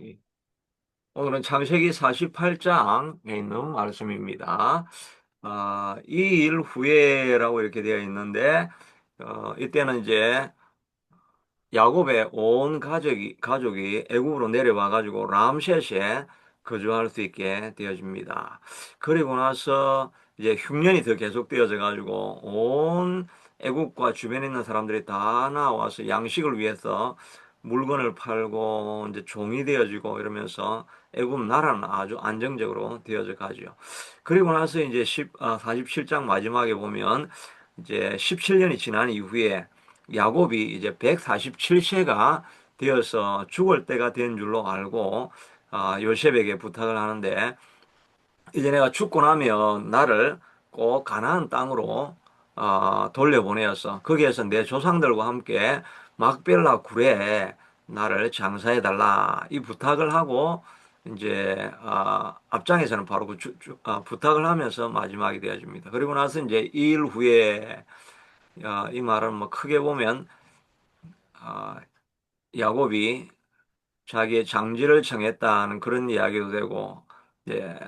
예. 오늘은 창세기 48장에 있는 말씀입니다. 이 일 후에라고 이렇게 되어 있는데, 이때는 이제 야곱의 온 가족이 애굽으로 내려와 가지고 람셋에 거주할 수 있게 되어집니다. 그리고 나서 이제 흉년이 더 계속되어져 가지고 온 애굽과 주변에 있는 사람들이 다 나와서 양식을 위해서 물건을 팔고 이제 종이 되어지고 이러면서 애굽 나라는 아주 안정적으로 되어져 가죠. 그리고 나서 이제 47장 마지막에 보면 이제 17년이 지난 이후에 야곱이 이제 147세가 되어서 죽을 때가 된 줄로 알고 요셉에게 부탁을 하는데, 이제 내가 죽고 나면 나를 꼭 가나안 땅으로 돌려보내어서 거기에서 내 조상들과 함께 막벨라 굴에 나를 장사해 달라 이 부탁을 하고, 이제 앞장에서는 바로 부탁을 하면서 마지막이 되어집니다. 그리고 나서 이제 2일 후에, 이 말은 뭐 크게 보면 아, 야곱이 자기의 장지를 정했다는 그런 이야기도 되고, 이제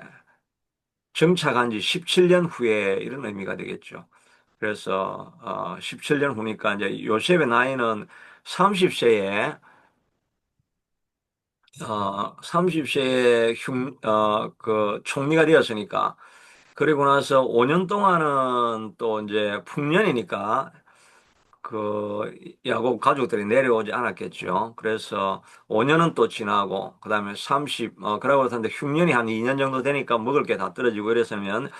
정착한 지 17년 후에 이런 의미가 되겠죠. 그래서 17년 후니까 이제 요셉의 나이는 30세에 30세에 그 총리가 되었으니까, 그리고 나서 5년 동안은 또 이제 풍년이니까 그 야곱 가족들이 내려오지 않았겠죠. 그래서 5년은 또 지나고 그다음에 그러고 있는데 흉년이 한 2년 정도 되니까 먹을 게 다 떨어지고 이랬으면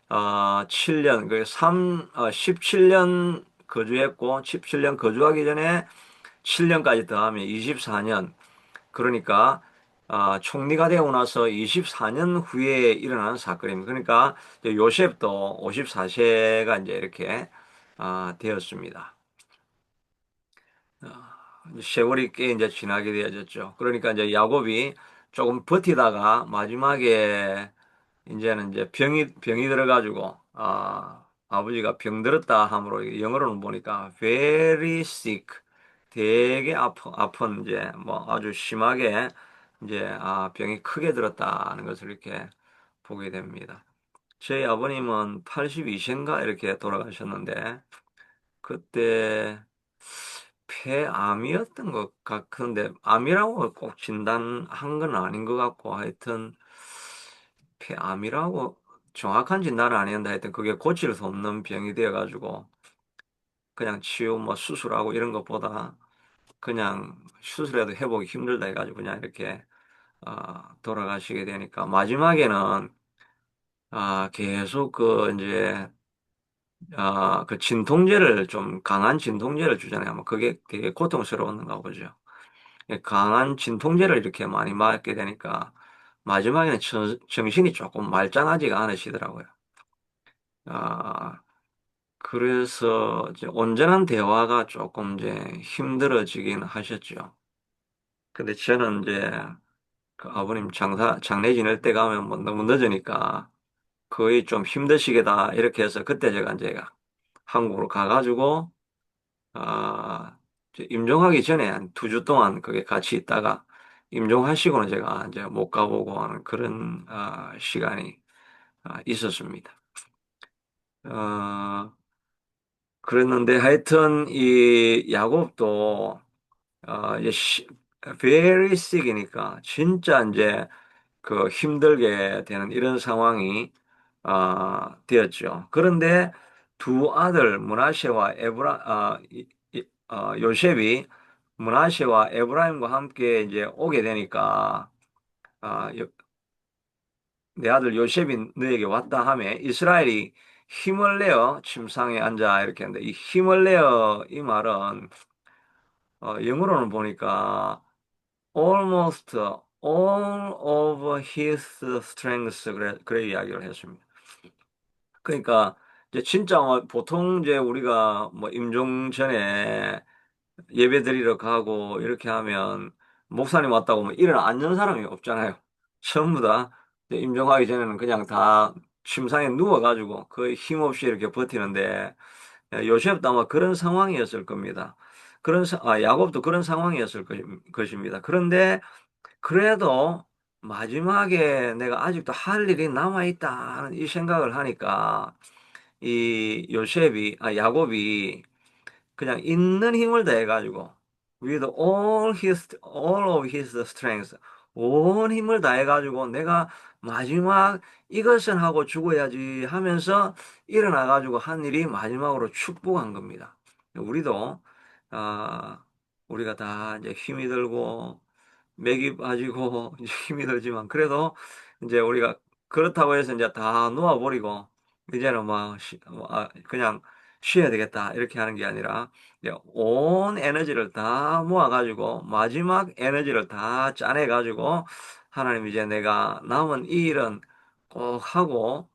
7년 17년 거주했고, 17년 거주하기 전에 7년까지 더하면 24년. 그러니까 총리가 되고 나서 24년 후에 일어난 사건입니다. 그러니까 이제 요셉도 54세가 이제 이렇게 되었습니다. 세월이 꽤 이제 지나게 되어졌죠. 그러니까 이제 야곱이 조금 버티다가 마지막에 이제는 이제 병이 들어가지고, 아버지가 병들었다 함으로 영어로는 보니까 very sick, 되게 아픈 이제 뭐 아주 심하게 이제 병이 크게 들었다는 것을 이렇게 보게 됩니다. 저희 아버님은 82세인가 이렇게 돌아가셨는데, 그때 폐암이었던 것 같은데, 암이라고 꼭 진단한 건 아닌 것 같고, 하여튼 폐암이라고 정확한 진단은 아니었는데, 하여튼 그게 고칠 수 없는 병이 되어가지고 그냥 뭐 수술하고 이런 것보다 그냥 수술해도 회복이 힘들다 해가지고 그냥 이렇게 돌아가시게 되니까, 마지막에는 계속 그 이제 그 진통제를, 좀 강한 진통제를 주잖아요. 뭐 그게 되게 고통스러웠는가 보죠. 강한 진통제를 이렇게 많이 맞게 되니까 마지막에는 정신이 조금 말짱하지가 않으시더라고요. 아, 그래서 이제 온전한 대화가 조금 이제 힘들어지긴 하셨죠. 근데 저는 이제 그 아버님 장례 지낼 때 가면 뭐 너무 늦으니까 거의 좀 힘드시겠다 이렇게 해서, 그때 제가 이제 한국으로 가가지고 이제 임종하기 전에 한 2주 동안 거기 같이 있다가, 임종하시고는 제가 이제 못 가보고 하는 그런 시간이 있었습니다. 어, 그랬는데 하여튼 이 야곱도 이제 very sick이니까 진짜 이제 그 힘들게 되는 이런 상황이 되었죠. 그런데 두 아들 므낫세와 요셉이 므낫세와 에브라임과 함께 이제 오게 되니까, 아, 요- 내 아들 요셉이 너에게 왔다 하매 이스라엘이 힘을 내어 침상에 앉아 이렇게 하는데, 이 힘을 내어 이 말은 영어로는 보니까 almost all of his strengths, 그래 이야기를 했습니다. 그러니까 이제 진짜 보통 이제 우리가 뭐 임종 전에 예배 드리러 가고 이렇게 하면 목사님 왔다고 뭐 일어나 앉는 사람이 없잖아요. 전부 다 이제 임종하기 전에는 그냥 다 침상에 누워가지고 거의 힘없이 이렇게 버티는데, 요셉도 아마 그런 상황이었을 겁니다. 야곱도 그런 상황이었을 것입니다. 그런데 그래도 마지막에 내가 아직도 할 일이 남아있다 하는 이 생각을 하니까 이 야곱이 그냥 있는 힘을 다해가지고 with all of his strength 온 힘을 다해가지고 내가 마지막 이것은 하고 죽어야지 하면서 일어나가지고 한 일이 마지막으로 축복한 겁니다. 우리도 아 우리가 다 이제 힘이 들고 맥이 빠지고 이제 힘이 들지만 그래도 이제 우리가 그렇다고 해서 이제 다 놓아버리고 이제는 그냥 쉬어야 되겠다 이렇게 하는 게 아니라 이제 온 에너지를 다 모아가지고 마지막 에너지를 다 짜내가지고 하나님 이제 내가 남은 이 일은 꼭 하고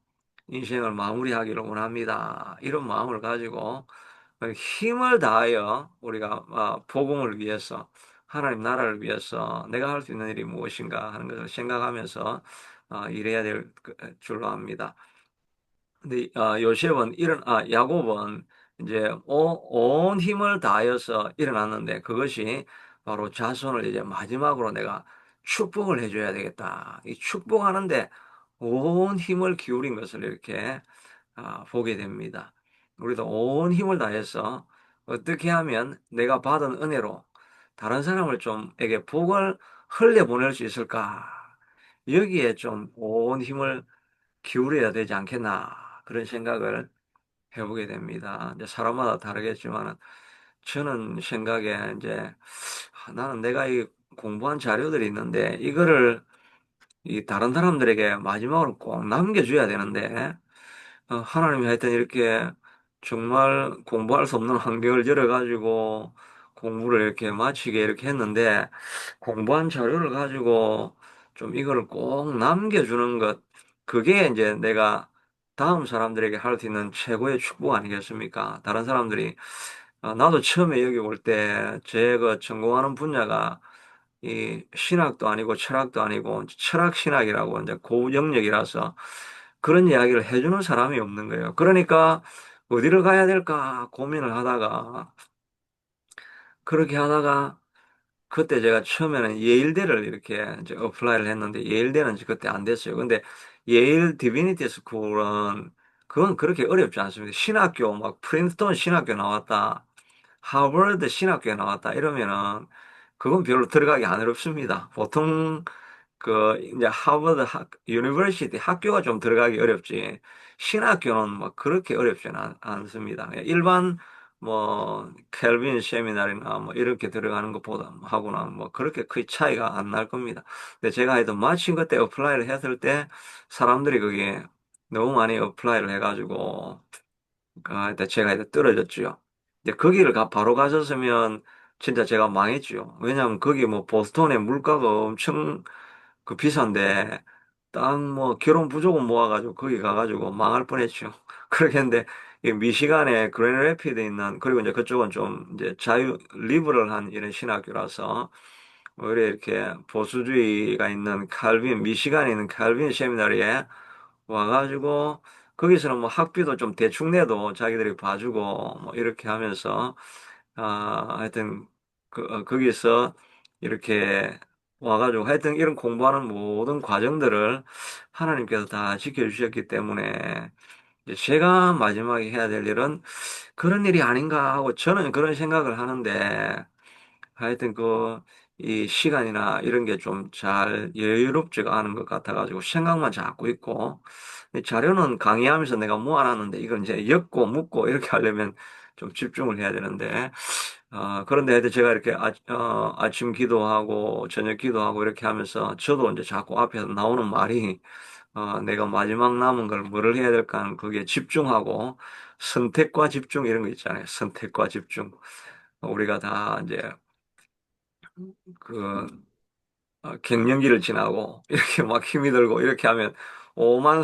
인생을 마무리하기를 원합니다. 이런 마음을 가지고 힘을 다하여 우리가 복음을 위해서 하나님 나라를 위해서 내가 할 수 있는 일이 무엇인가 하는 것을 생각하면서 일해야 될 줄로 압니다. 근데 야곱은 이제 온 힘을 다하여서 일어났는데 그것이 바로 자손을 이제 마지막으로 내가 축복을 해줘야 되겠다. 이 축복하는데 온 힘을 기울인 것을 이렇게 보게 됩니다. 우리도 온 힘을 다해서 어떻게 하면 내가 받은 은혜로 다른 사람을 좀에게 복을 흘려보낼 수 있을까? 여기에 좀 온 힘을 기울여야 되지 않겠나? 그런 생각을 해보게 됩니다. 이제 사람마다 다르겠지만 저는 생각에 이제 나는 내가 이 공부한 자료들이 있는데 이거를 이 다른 사람들에게 마지막으로 꼭 남겨줘야 되는데 하나님이 하여튼 이렇게 정말 공부할 수 없는 환경을 열어가지고 공부를 이렇게 마치게 이렇게 했는데 공부한 자료를 가지고 좀 이거를 꼭 남겨주는 것, 그게 이제 내가 다음 사람들에게 할 수 있는 최고의 축복 아니겠습니까? 다른 사람들이, 나도 처음에 여기 올 때 제가 전공하는 분야가 이 신학도 아니고 철학도 아니고 철학 신학이라고 이제 고영역이라서 그런 이야기를 해주는 사람이 없는 거예요. 그러니까 어디를 가야 될까 고민을 하다가 그렇게 하다가 그때 제가 처음에는 예일대를 이렇게 이제 어플라이를 했는데 예일대는 이제 그때 안 됐어요. 근데 예일 디비니티 스쿨은 그건 그렇게 어렵지 않습니다. 신학교 막 프린스턴 신학교 나왔다. 하버드 신학교에 나왔다 이러면은 그건 별로 들어가기 안 어렵습니다. 보통 이제 유니버시티 학교가 좀 들어가기 어렵지. 신학교는 뭐 그렇게 어렵지는 않습니다. 일반 켈빈 세미나리나 뭐 이렇게 들어가는 것보다 하고는 뭐 그렇게 크게 차이가 안 날 겁니다. 근데 제가 하여튼 마침 그때 어플라이를 했을 때 사람들이 그게 너무 많이 어플라이를 해가지고 일단 제가 일단 떨어졌죠. 근데 거기를 바로 가셨으면 진짜 제가 망했죠. 왜냐면 거기 뭐 보스턴에 물가가 엄청 비싼데 딱 뭐 결혼 부조금 모아가지고 거기 가가지고 망할 뻔했죠. 그러겠는데 이 미시간에 그랜드 레피드에 있는 그리고 이제 그쪽은 좀 이제 리버럴한 이런 신학교라서 오히려 이렇게 보수주의가 있는 미시간에 있는 칼빈 세미나리에 와가지고 거기서는 뭐 학비도 좀 대충 내도 자기들이 봐주고 뭐 이렇게 하면서 하여튼 거기서 이렇게 와가지고 하여튼 이런 공부하는 모든 과정들을 하나님께서 다 지켜주셨기 때문에 이제 제가 마지막에 해야 될 일은 그런 일이 아닌가 하고 저는 그런 생각을 하는데 하여튼 이 시간이나 이런 게 좀 잘 여유롭지가 않은 것 같아가지고 생각만 자꾸 있고 이 자료는 강의하면서 내가 모아놨는데 이걸 이제 엮고 묶고 이렇게 하려면 좀 집중을 해야 되는데 그런데 하여튼 제가 이렇게 아침 기도하고 저녁 기도하고 이렇게 하면서 저도 이제 자꾸 앞에서 나오는 말이 내가 마지막 남은 걸 뭐를 해야 될까 하는 그게 집중하고 선택과 집중 이런 거 있잖아요. 선택과 집중. 우리가 다 이제 그 갱년기를 지나고 이렇게 막 힘이 들고 이렇게 하면 오만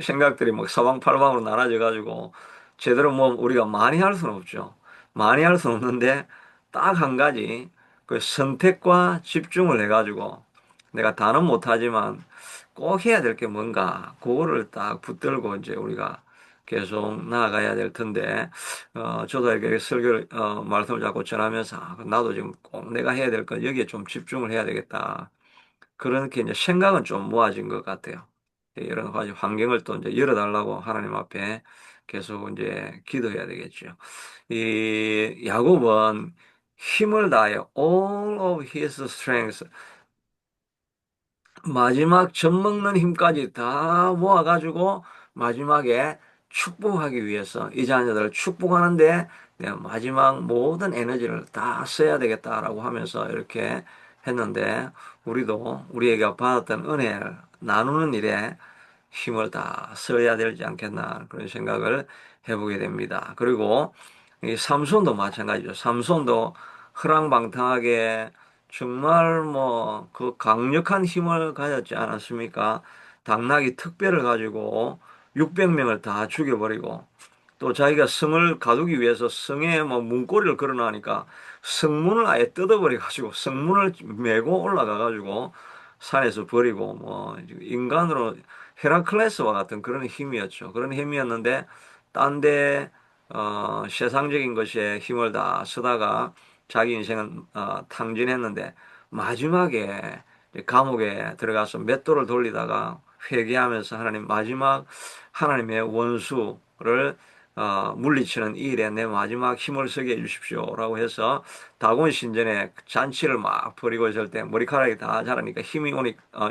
생각들이 막 사방팔방으로 나눠져 가지고 제대로 뭐 우리가 많이 할 수는 없죠. 많이 할 수는 없는데 딱 한 가지 그 선택과 집중을 해가지고 내가 다는 못하지만 꼭 해야 될 게 뭔가 그거를 딱 붙들고 이제 우리가 계속 나아가야 될 텐데 저도 이렇게 말씀을 자꾸 전하면서 나도 지금 꼭 내가 해야 될 건 여기에 좀 집중을 해야 되겠다. 그렇게 이제 생각은 좀 모아진 것 같아요. 여러 가지 환경을 또 이제 열어달라고 하나님 앞에 계속 이제 기도해야 되겠죠. 이 야곱은 힘을 다하여 all of his strength 마지막 젖먹는 힘까지 다 모아가지고 마지막에 축복하기 위해서 이 자녀들을 축복하는데 내가 마지막 모든 에너지를 다 써야 되겠다라고 하면서 이렇게 했는데 우리도 우리에게 받았던 은혜를 나누는 일에 힘을 다 써야 되지 않겠나 그런 생각을 해보게 됩니다. 그리고 이 삼손도 마찬가지죠. 삼손도 허랑방탕하게 정말 뭐 그 강력한 힘을 가졌지 않았습니까? 당나귀 특배를 가지고 600명을 다 죽여버리고 또 자기가 성을 가두기 위해서 성에 뭐 문고리를 걸어놔니까 성문을 아예 뜯어버려 가지고 성문을 메고 올라가 가지고 산에서 버리고 뭐 인간으로 헤라클레스와 같은 그런 힘이었죠. 그런 힘이었는데 딴데 세상적인 것에 힘을 다 쓰다가 자기 인생은 탕진했는데 마지막에 감옥에 들어가서 맷돌을 돌리다가 회개하면서 하나님 마지막 하나님의 원수를 물리치는 이 일에 내 마지막 힘을 쓰게 해주십시오라고 해서 다곤 신전에 잔치를 막 벌이고 있을 때 머리카락이 다 자라니까 힘이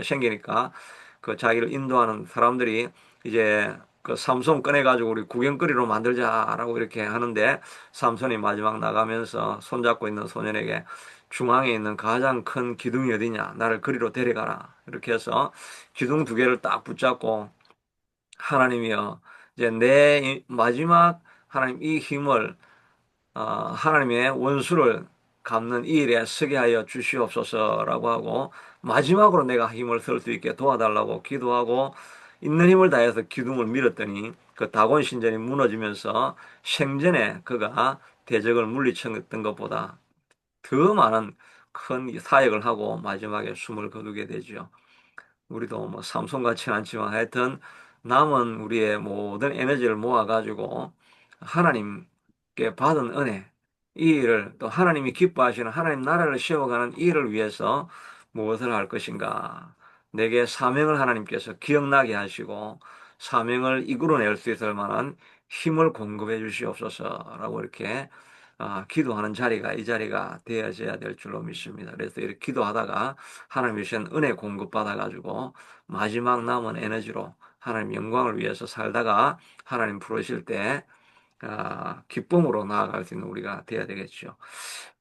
생기니까 그 자기를 인도하는 사람들이 이제 그 삼손 꺼내가지고 우리 구경거리로 만들자라고 이렇게 하는데 삼손이 마지막 나가면서 손잡고 있는 소년에게 중앙에 있는 가장 큰 기둥이 어디냐? 나를 그리로 데려가라. 이렇게 해서 기둥 두 개를 딱 붙잡고 하나님이여 이제 내 마지막 하나님 이 힘을 하나님의 원수를 갚는 이 일에 쓰게 하여 주시옵소서라고 하고 마지막으로 내가 힘을 쓸 수 있게 도와달라고 기도하고 있는 힘을 다해서 기둥을 밀었더니 그 다곤 신전이 무너지면서 생전에 그가 대적을 물리쳤던 것보다 더 많은 큰 사역을 하고 마지막에 숨을 거두게 되죠. 우리도 뭐 삼손 같지는 않지만 하여튼 남은 우리의 모든 에너지를 모아가지고 하나님께 받은 은혜, 이 일을 또 하나님이 기뻐하시는 하나님 나라를 세워가는 이 일을 위해서 무엇을 할 것인가? 내게 사명을 하나님께서 기억나게 하시고 사명을 이끌어낼 수 있을 만한 힘을 공급해 주시옵소서라고 이렇게 기도하는 자리가 이 자리가 되어져야 될 줄로 믿습니다. 그래서 이렇게 기도하다가 하나님이 주신 은혜 공급받아 가지고 마지막 남은 에너지로 하나님 영광을 위해서 살다가 하나님 부르실 때 기쁨으로 나아갈 수 있는 우리가 되어야 되겠죠.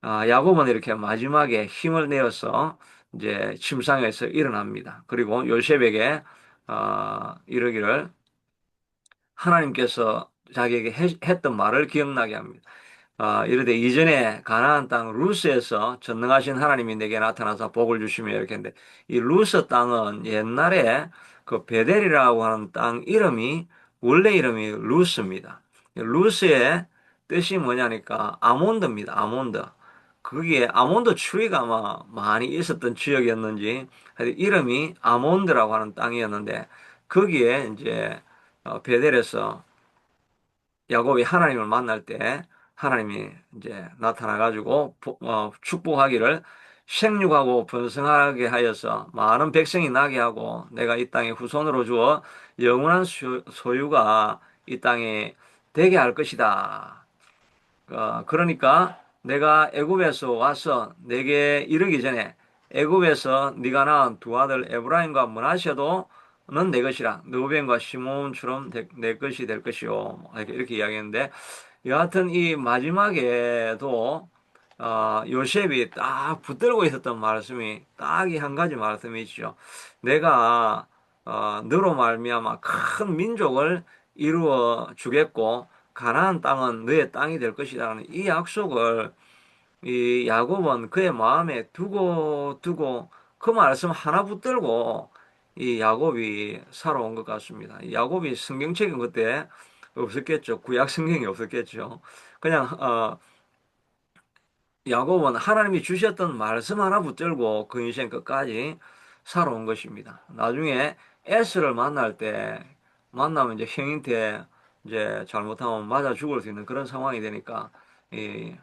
야곱은 이렇게 마지막에 힘을 내어서 이제 침상에서 일어납니다. 그리고 요셉에게 이러기를 하나님께서 자기에게 했던 말을 기억나게 합니다. 이르되 이전에 가나안 땅 루스에서 전능하신 하나님이 내게 나타나서 복을 주시며 이렇게 했는데 이 루스 땅은 옛날에 그 베델이라고 하는 땅 이름이 원래 이름이 루스입니다. 루스의 뜻이 뭐냐니까 아몬드입니다. 아몬드. 거기에 아몬드 추리가 아마 많이 있었던 지역이었는지 하여튼 이름이 아몬드라고 하는 땅이었는데 거기에 이제 베델에서 야곱이 하나님을 만날 때 하나님이 이제 나타나 가지고 축복하기를 생육하고 번성하게 하여서 많은 백성이 나게 하고 내가 이 땅에 후손으로 주어 영원한 소유가 이 땅에 되게 할 것이다. 그러니까 내가 애굽에서 와서 내게 이르기 전에 애굽에서 네가 낳은 두 아들 에브라임과 므낫세도 는 내 것이라 느우벤과 시몬처럼 내 것이 될 것이요 이렇게 이야기했는데 여하튼 이 마지막에도 요셉이 딱 붙들고 있었던 말씀이 딱 이 한 가지 말씀이죠. 내가 너로 말미암아 큰 민족을 이루어 주겠고 가나안 땅은 너의 땅이 될 것이라는 이 약속을 이 야곱은 그의 마음에 두고 그 말씀 하나 붙들고 이 야곱이 살아온 것 같습니다. 이 야곱이 성경책은 그때 없었겠죠. 구약 성경이 없었겠죠. 그냥 야곱은 하나님이 주셨던 말씀 하나 붙들고 그 인생 끝까지 살아온 것입니다. 나중에 에스를 만날 때 만나면 이제 형한테 이제 잘못하면 맞아 죽을 수 있는 그런 상황이 되니까 이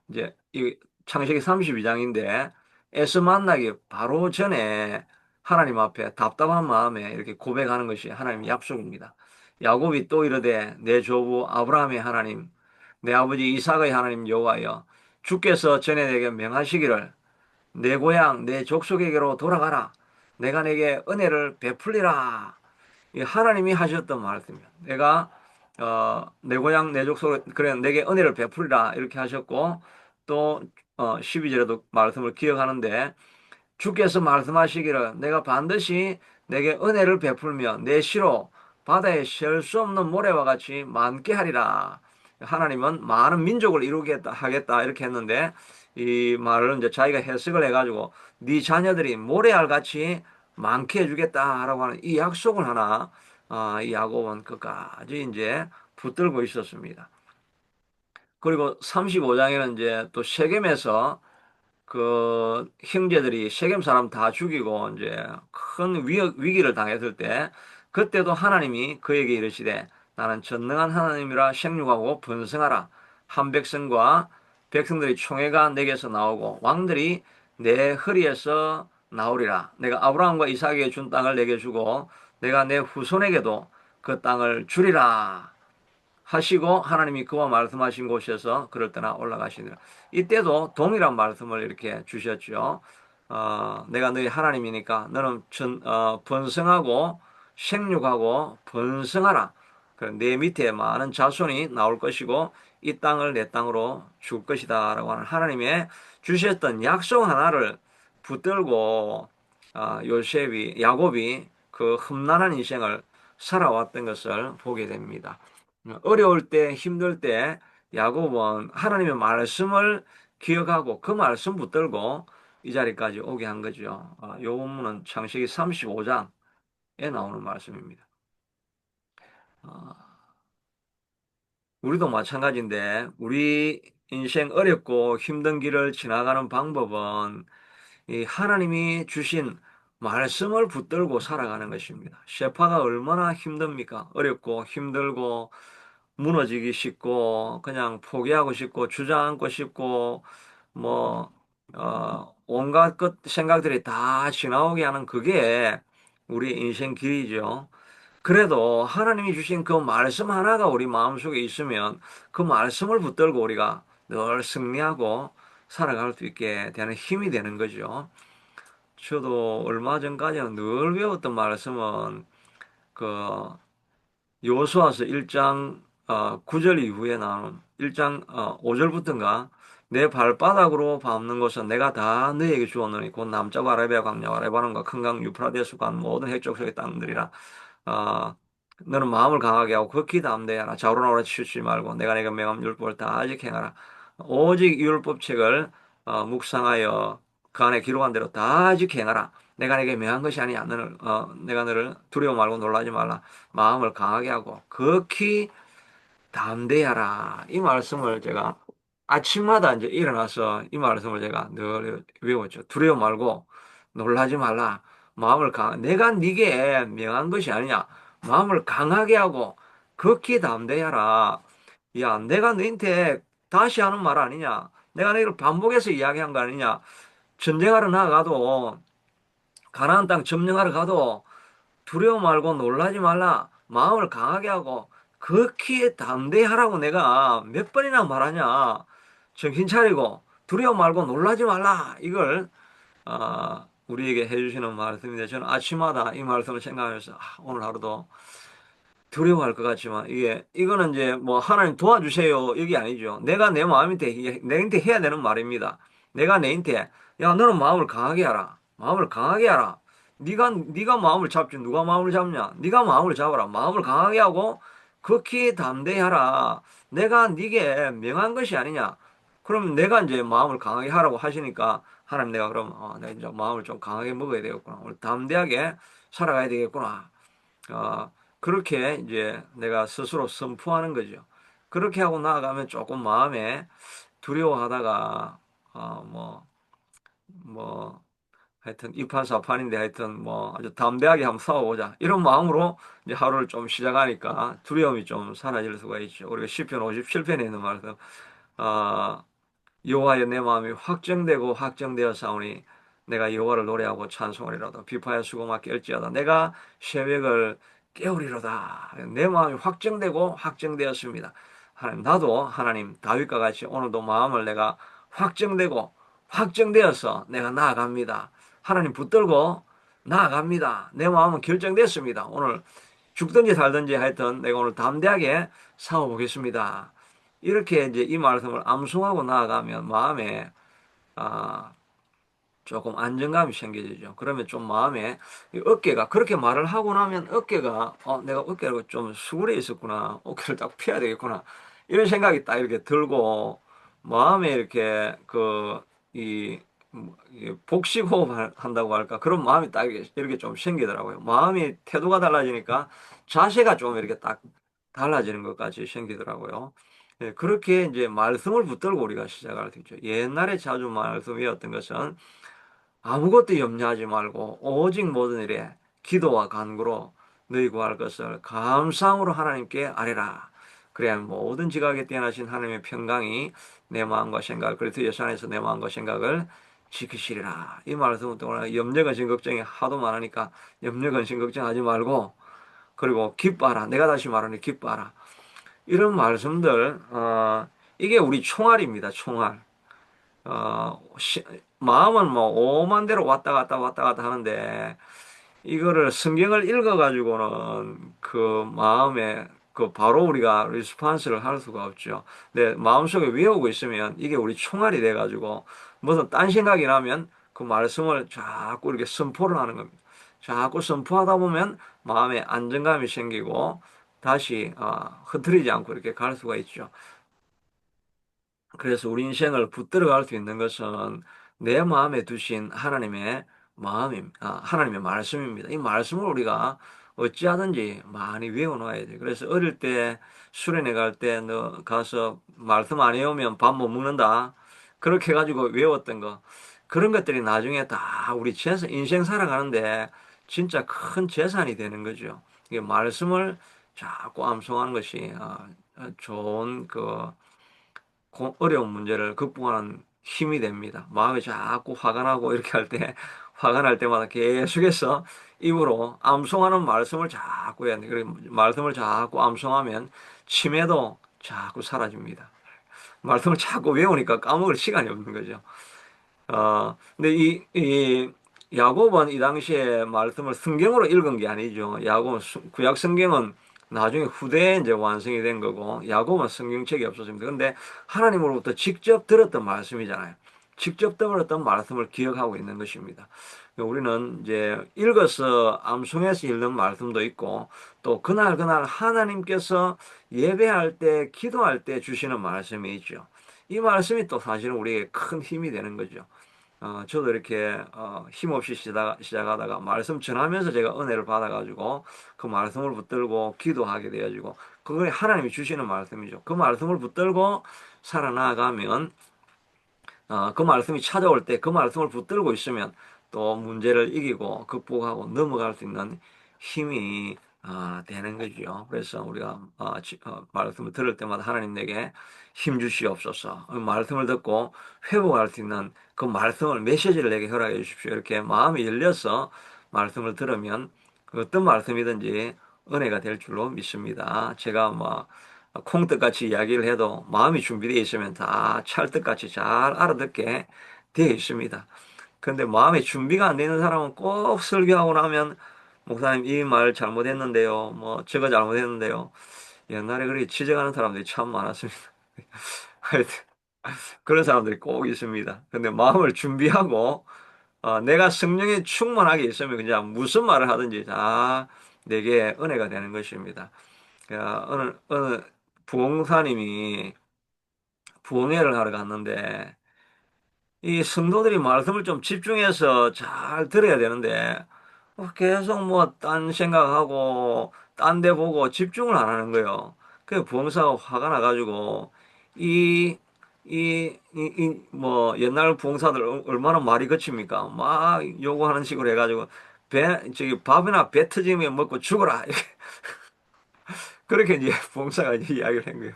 이제 이 창세기 32장인데 에서 만나기 바로 전에 하나님 앞에 답답한 마음에 이렇게 고백하는 것이 하나님의 약속입니다. 야곱이 또 이르되 내 조부 아브라함의 하나님 내 아버지 이삭의 하나님 여호와여 주께서 전에 내게 명하시기를 내 고향 내 족속에게로 돌아가라 내가 내게 은혜를 베풀리라 이 하나님이 하셨던 말씀이에요. 내가 내 고향 내 족속 그래 내게 은혜를 베풀리라 이렇게 하셨고 또 12절에도 말씀을 기억하는데 주께서 말씀하시기를 내가 반드시 내게 은혜를 베풀며 내 시로 바다에 셀 수 없는 모래와 같이 많게 하리라. 하나님은 많은 민족을 이루겠다 하겠다 이렇게 했는데 이 말을 이제 자기가 해석을 해가지고 네 자녀들이 모래알 같이 많게 해주겠다라고 하는 이 약속을 하나 이 야곱은 끝까지 이제 붙들고 있었습니다. 그리고 35장에는 이제 또 세겜에서 그 형제들이 세겜 사람 다 죽이고 이제 큰 위기를 당했을 때 그때도 하나님이 그에게 이르시되 나는 전능한 하나님이라 생육하고 번성하라 한 백성과 백성들이 총회가 내게서 나오고 왕들이 내 허리에서 나오리라 내가 아브라함과 이삭에게 준 땅을 내게 주고 내가 내 후손에게도 그 땅을 주리라 하시고 하나님이 그와 말씀하신 곳에서 그럴 때나 올라가시니라. 이때도 동일한 말씀을 이렇게 주셨죠. 내가 너희 하나님이니까 너는 번성하고 생육하고 번성하라. 내 밑에 많은 자손이 나올 것이고 이 땅을 내 땅으로 줄 것이다라고 하는 하나님의 주셨던 약속 하나를 붙들고 야곱이 그 험난한 인생을 살아왔던 것을 보게 됩니다. 어려울 때, 힘들 때 야곱은 하나님의 말씀을 기억하고 그 말씀 붙들고 이 자리까지 오게 한 거죠. 이 본문은 창세기 35장에 나오는 말씀입니다. 어, 우리도 마찬가지인데 우리 인생 어렵고 힘든 길을 지나가는 방법은 이 하나님이 주신 말씀을 붙들고 살아가는 것입니다. 셰파가 얼마나 힘듭니까? 어렵고 힘들고 무너지기 쉽고 그냥 포기하고 싶고 주저앉고 싶고 뭐 온갖 것 생각들이 다 지나오게 하는 그게 우리 인생 길이죠. 그래도 하나님이 주신 그 말씀 하나가 우리 마음속에 있으면 그 말씀을 붙들고 우리가 늘 승리하고 살아갈 수 있게 되는 힘이 되는 거죠. 저도 얼마 전까지는 늘 배웠던 말씀은 그 여호수아서 1장 9절 이후에 나오는 1장 5절부터인가 내 발바닥으로 밟는 것은 내가 다 너에게 주었노니 곧 남자고 아라비아 광야와 레바논과 큰 강 유프라데스과 모든 해쪽 속의 땅들이라 어, 너는 마음을 강하게 하고 극히 담대하라 좌우로나우로 치우치지 말고 내가 내가 명한 율법을 다 지켜행하라 오직 이 율법책을 묵상하여 그 안에 기록한 대로 다 지켜행하라 내가 내게 명한 것이 아니야 내가 너를 두려워 말고 놀라지 말라 마음을 강하게 하고 극히 담대하라. 이 말씀을 제가 아침마다 이제 일어나서 이 말씀을 제가 늘 외웠죠. 두려워 말고 놀라지 말라. 내가 네게 명한 것이 아니냐. 마음을 강하게 하고 극히 담대하라. 야, 내가 너한테 다시 하는 말 아니냐. 내가 너희를 반복해서 이야기한 거 아니냐. 전쟁하러 나가도 가나안 땅 점령하러 가도 두려워 말고 놀라지 말라. 마음을 강하게 하고 극히 담대하라고 내가 몇 번이나 말하냐. 정신 차리고 두려워 말고 놀라지 말라. 이걸 우리에게 해주시는 말씀인데 저는 아침마다 이 말씀을 생각하면서 오늘 하루도 두려워할 것 같지만 이거는 이제 뭐 하나님 도와주세요 여기 아니죠. 내가 내 마음인데 내한테 해야 되는 말입니다. 내가 내한테 야 너는 마음을 강하게 하라. 마음을 강하게 하라. 네가 마음을 잡지 누가 마음을 잡냐? 네가 마음을 잡아라. 마음을 강하게 하고 극히 담대하라. 내가 네게 명한 것이 아니냐? 그럼 내가 이제 마음을 강하게 하라고 하시니까 하나님 내가 그럼 내가 이제 마음을 좀 강하게 먹어야 되겠구나. 오늘 담대하게 살아가야 되겠구나. 그렇게 이제 내가 스스로 선포하는 거죠. 그렇게 하고 나아가면 조금 마음에 두려워하다가, 뭐, 하여튼 이판사판인데 하여튼 뭐 아주 담대하게 한번 싸워보자. 이런 마음으로 이제 하루를 좀 시작하니까 두려움이 좀 사라질 수가 있죠. 우리가 시편 57편에 있는 말씀, 아, 여호와여 내 마음이 확정되고 확정되어 싸우니 내가 여호와를 노래하고 찬송하리로다. 비파야 수고마 깰지어다. 내가 새벽을 깨우리로다. 내 마음이 확정되고 확정되었습니다. 하나님, 나도 하나님 다윗과 같이 오늘도 마음을 내가 확정되고 확정되어서 내가 나아갑니다. 하나님 붙들고 나아갑니다. 내 마음은 결정됐습니다. 오늘 죽든지 살든지 하여튼 내가 오늘 담대하게 싸워보겠습니다. 이렇게 이제 이 말씀을 암송하고 나아가면 마음에 아, 조금 안정감이 생겨지죠. 그러면 좀 마음에 이 어깨가 그렇게 말을 하고 나면 어깨가 내가 어깨가 좀 수그려 있었구나. 어깨를 딱 펴야 되겠구나. 이런 생각이 딱 이렇게 들고 마음에 이렇게 이 복식호흡 한다고 할까? 그런 마음이 딱 이렇게 좀 생기더라고요. 마음이 태도가 달라지니까 자세가 좀 이렇게 딱 달라지는 것 같이 생기더라고요. 예, 그렇게 이제 말씀을 붙들고 우리가 시작할 수 있죠. 옛날에 자주 말씀이었던 것은 아무것도 염려하지 말고 오직 모든 일에 기도와 간구로 너희 구할 것을 감사함으로 하나님께 아뢰라. 그래야 모든 지각에 뛰어나신 하나님의 평강이 내 마음과 생각, 그리스도 예수 안에서 내 마음과 생각을 지키시리라. 이 말씀은 또 염려, 근심, 걱정이 하도 많으니까 염려, 근심, 걱정하지 말고 그리고 기뻐하라. 내가 다시 말하니 기뻐하라. 이런 말씀들 이게 우리 총알입니다. 총알. 마음은 뭐 오만 대로 왔다 갔다 왔다 갔다 하는데 이거를 성경을 읽어가지고는 그 마음에 그 바로 우리가 리스폰스를 할 수가 없죠. 내 마음속에 외우고 있으면 이게 우리 총알이 돼가지고 무슨 딴 생각이 나면 그 말씀을 자꾸 이렇게 선포를 하는 겁니다. 자꾸 선포하다 보면 마음에 안정감이 생기고 다시 흐트리지 않고 이렇게 갈 수가 있죠. 그래서 우리 인생을 붙들어 갈 수 있는 것은 내 마음에 두신 하나님의 하나님의 말씀입니다. 이 말씀을 우리가 어찌하든지 많이 외워놔야 돼. 그래서 어릴 때 수련회 갈 때 너 가서 말씀 안 외우면 밥 못 먹는다. 그렇게 해가지고 외웠던 거. 그런 것들이 나중에 다 우리 인생 살아가는데 진짜 큰 재산이 되는 거죠. 이게 말씀을 자꾸 암송하는 것이 좋은 어려운 문제를 극복하는 힘이 됩니다. 마음이 자꾸 화가 나고 이렇게 할 때, 화가 날 때마다 계속해서 입으로 암송하는 말씀을 자꾸 해야 돼. 그리고 말씀을 자꾸 암송하면 치매도 자꾸 사라집니다. 말씀을 자꾸 외우니까 까먹을 시간이 없는 거죠. 근데 이 야곱은 이 당시에 말씀을 성경으로 읽은 게 아니죠. 야곱은 구약 성경은 나중에 후대에 이제 완성이 된 거고, 야곱은 성경책이 없었습니다. 근데 하나님으로부터 직접 들었던 말씀이잖아요. 직접 들었던 말씀을 기억하고 있는 것입니다. 우리는 이제 읽어서 암송해서 읽는 말씀도 있고, 또 그날 하나님께서 예배할 때, 기도할 때 주시는 말씀이 있죠. 이 말씀이 또 사실은 우리에게 큰 힘이 되는 거죠. 저도 이렇게 힘없이 시작하다가 말씀 전하면서 제가 은혜를 받아가지고 그 말씀을 붙들고 기도하게 되어지고 그걸 하나님이 주시는 말씀이죠. 그 말씀을 붙들고 살아나가면 그 말씀이 찾아올 때 그 말씀을 붙들고 있으면 또 문제를 이기고 극복하고 넘어갈 수 있는 힘이 되는 거죠. 그래서 우리가 말씀을 들을 때마다 하나님 내게 힘 주시옵소서. 말씀을 듣고 회복할 수 있는 그 말씀을 메시지를 내게 허락해 주십시오. 이렇게 마음이 열려서 말씀을 들으면 그 어떤 말씀이든지 은혜가 될 줄로 믿습니다. 제가 뭐 콩떡같이 이야기를 해도 마음이 준비되어 있으면 다 찰떡같이 잘 알아듣게 되어 있습니다. 근데 마음의 준비가 안 되는 사람은 꼭 설교하고 나면 목사님 이 말 잘못했는데요. 뭐 저거 잘못했는데요. 옛날에 그렇게 지적하는 사람들이 참 많았습니다. 하여튼 그런 사람들이 꼭 있습니다. 근데 마음을 준비하고 내가 성령에 충만하게 있으면 그냥 무슨 말을 하든지 다 내게 은혜가 되는 것입니다. 어느 부흥사님이 부흥회를 하러 갔는데 이 성도들이 말씀을 좀 집중해서 잘 들어야 되는데 계속 뭐 딴 생각하고 딴 데 보고 집중을 안 하는 거예요. 그 부흥사가 화가 나가지고 뭐 옛날 부흥사들 얼마나 말이 거칩니까? 막 요구하는 식으로 해가지고 저기 밥이나 배 터지면 먹고 죽어라. 그렇게 이제 부흥사가 이제 이야기를 한 거예요.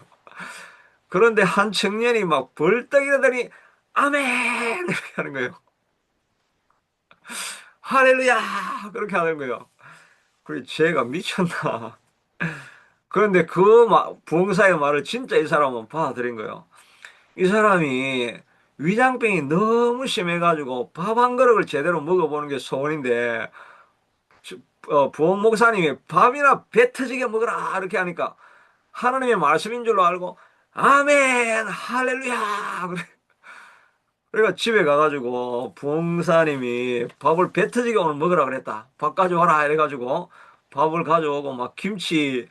그런데 한 청년이 막 벌떡 일어나더니 아멘! 이렇게 하는 거예요. 할렐루야! 그렇게 하는 거예요. 그래, 쟤가 미쳤나. 그런데 부흥사의 말을 진짜 이 사람은 받아들인 거예요. 이 사람이 위장병이 너무 심해가지고 밥 한 그릇을 제대로 먹어보는 게 소원인데, 부흥 목사님이 밥이나 배 터지게 먹어라! 이렇게 하니까 하나님의 말씀인 줄로 알고, 아멘! 할렐루야! 그러니까 집에 가가지고 부흥사님이 밥을 배 터지게 오늘 먹으라 그랬다. 밥 가져와라 이래가지고 밥을 가져오고 막 김치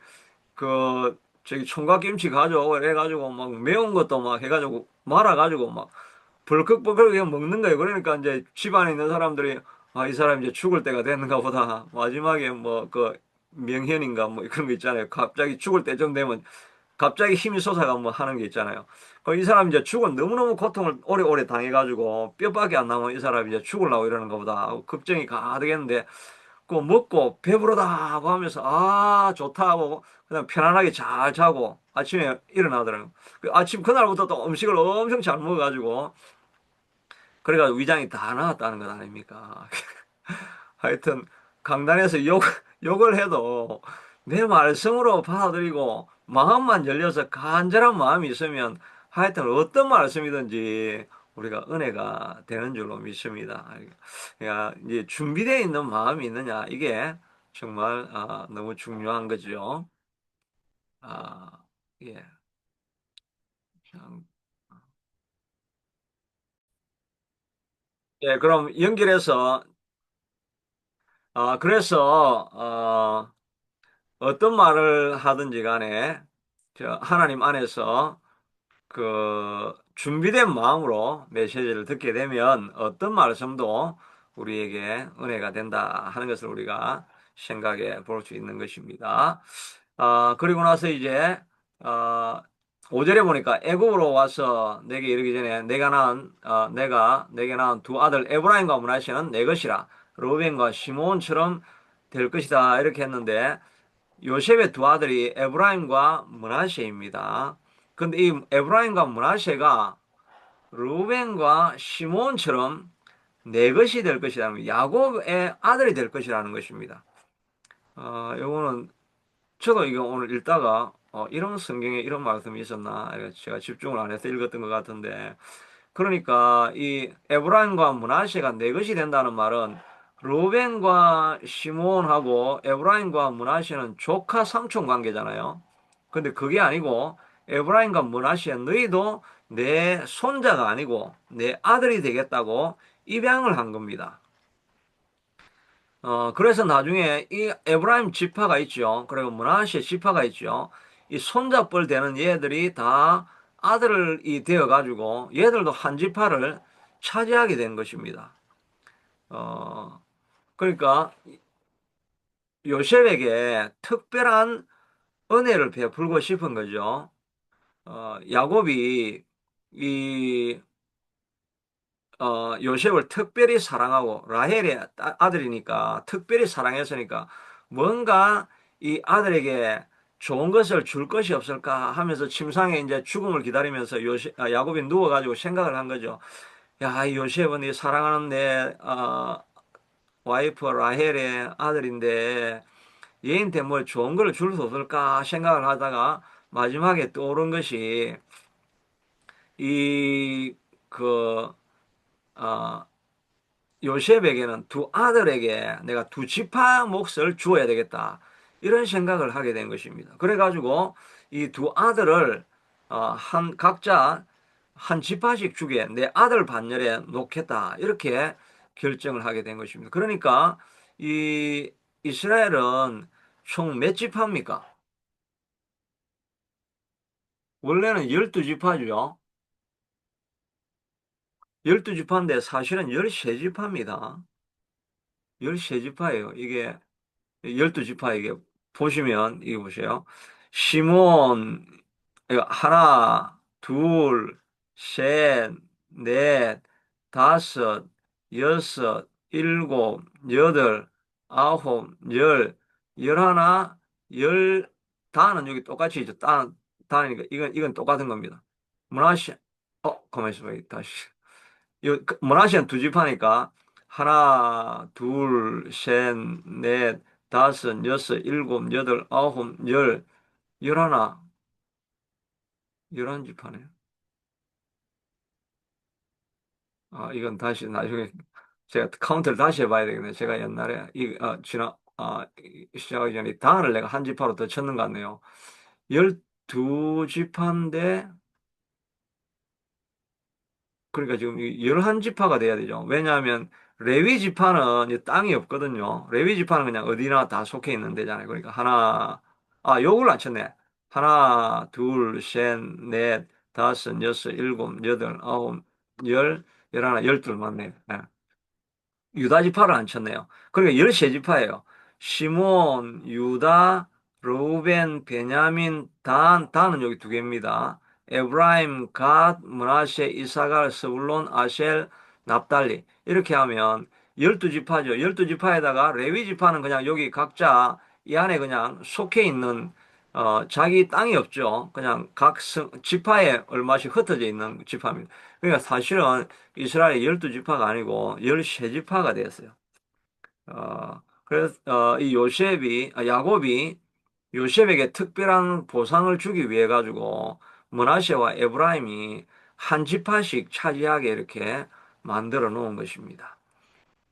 저기 총각김치 가져오고 이래가지고 막 매운 것도 막 해가지고 말아가지고 막 벌컥벌컥 그냥 먹는 거예요. 그러니까 이제 집안에 있는 사람들이 아, 이 사람 이제 죽을 때가 됐는가 보다. 마지막에 뭐 명현인가 뭐 그런 거 있잖아요. 갑자기 죽을 때쯤 되면 갑자기 힘이 솟아가 뭐 하는 게 있잖아요. 이 사람 이제 죽은 너무너무 고통을 오래오래 당해가지고 뼈밖에 안 남은 이 사람이 이제 죽으려고 이러는가 보다 하고 걱정이 가득했는데 그거 먹고 배부르다 하고 하면서 아 좋다 하고 그냥 편안하게 잘 자고 아침에 일어나더라고요. 아침 그날부터 또 음식을 엄청 잘 먹어가지고 그래가지고 위장이 다 나았다는 것 아닙니까? 하여튼 강단에서 욕을 해도 내 말씀으로 받아들이고 마음만 열려서 간절한 마음이 있으면 하여튼 어떤 말씀이든지 우리가 은혜가 되는 줄로 믿습니다. 야, 이제 준비되어 있는 마음이 있느냐 이게 정말 너무 중요한 거죠. 아, 예. 참. 예, 그럼 연결해서 그래서 어떤 말을 하든지 간에 하나님 안에서 준비된 마음으로 메시지를 듣게 되면 어떤 말씀도 우리에게 은혜가 된다 하는 것을 우리가 생각해 볼 수 있는 것입니다. 그리고 나서 이제 아, 5절에 보니까 애굽으로 와서 내게 이르기 전에 내게 낳은 두 아들 에브라임과 므낫세는 내 것이라 로벤과 시몬처럼 될 것이다 이렇게 했는데 요셉의 두 아들이 에브라임과 므낫세입니다. 근데 이 에브라임과 므낫세가 루벤과 시몬처럼 내 것이 될 것이라는 야곱의 아들이 될 것이라는 것입니다. 요거는 저도 이거 오늘 읽다가 이런 성경에 이런 말씀이 있었나 제가 집중을 안 해서 읽었던 것 같은데 그러니까 이 에브라임과 므낫세가 내 것이 된다는 말은 루벤과 시몬하고 에브라임과 므낫세는 조카 삼촌 관계잖아요. 근데 그게 아니고 에브라임과 므낫세 너희도 내 손자가 아니고 내 아들이 되겠다고 입양을 한 겁니다. 그래서 나중에 이 에브라임 지파가 있죠. 그리고 므낫세 지파가 있죠. 이 손잡벌 되는 얘들이 다 아들이 되어가지고 얘들도 한 지파를 차지하게 된 것입니다. 어, 그러니까 요셉에게 특별한 은혜를 베풀고 싶은 거죠. 야곱이 이 요셉을 특별히 사랑하고 라헬의 아들이니까 특별히 사랑했으니까 뭔가 이 아들에게 좋은 것을 줄 것이 없을까 하면서 침상에 이제 죽음을 기다리면서 야곱이 누워가지고 생각을 한 거죠. 야, 이 요셉은 이 사랑하는 내 와이프 라헬의 아들인데 얘한테 뭐 좋은 걸 줄 수 없을까 생각을 하다가 마지막에 떠오른 것이 이 그, 어, 요셉에게는 두 아들에게 내가 두 지파 몫을 주어야 되겠다. 이런 생각을 하게 된 것입니다. 그래가지고 이 두 아들을 각자 한 지파씩 주게 내 아들 반열에 놓겠다. 이렇게 결정을 하게 된 것입니다. 그러니까 이 이스라엘은 총 몇 지파입니까? 원래는 12지파죠. 12지파인데 사실은 13지파입니다. 13지파예요. 이게 12지파 이게 보시면 이게 보세요. 시몬 이거 하나, 둘, 셋, 넷, 다섯, 여섯, 일곱, 여덟, 아홉, 열, 열하나, 열 다는 여기 똑같이 있죠. 다니까 이건 똑같은 겁니다. 문화시 가만히 있어봐요. 다시. 문화시는 두 지파니까 하나, 둘, 셋, 넷, 다섯, 여섯, 일곱, 여덟, 아홉, 열, 열하나, 열한 지파네요. 아, 이건 다시 나중에 제가 카운트를 다시 해봐야 되겠네. 제가 옛날에 시작하기 전에 단을 내가 한 지파로 더 쳤는 것 같네요. 12지파인데 그러니까 지금 11지파가 돼야 되죠. 왜냐하면 레위 지파는 이 땅이 없거든요. 레위 지파는 그냥 어디나 다 속해 있는 데잖아요. 그러니까 요걸 안 쳤네. 하나, 둘, 셋, 넷, 다섯, 여섯, 일곱, 여덟, 아홉, 열, 열하나, 열둘 맞네. 예. 유다 지파를 안 쳤네요. 그러니까 13지파예요. 시몬, 유다, 르우벤, 베냐민, 단은 여기 두 개입니다. 에브라임, 갓, 므나세, 이사갈, 스불론, 아셀, 납달리. 이렇게 하면 12지파죠. 12지파에다가 레위 지파는 그냥 여기 각자 이 안에 그냥 속해 있는 자기 땅이 없죠. 그냥 지파에 얼마씩 흩어져 있는 지파입니다. 그러니까 사실은 이스라엘 12지파가 아니고 13지파가 되었어요. 그래서 이 야곱이 요셉에게 특별한 보상을 주기 위해 가지고 므나세와 에브라임이 한 지파씩 차지하게 이렇게 만들어 놓은 것입니다.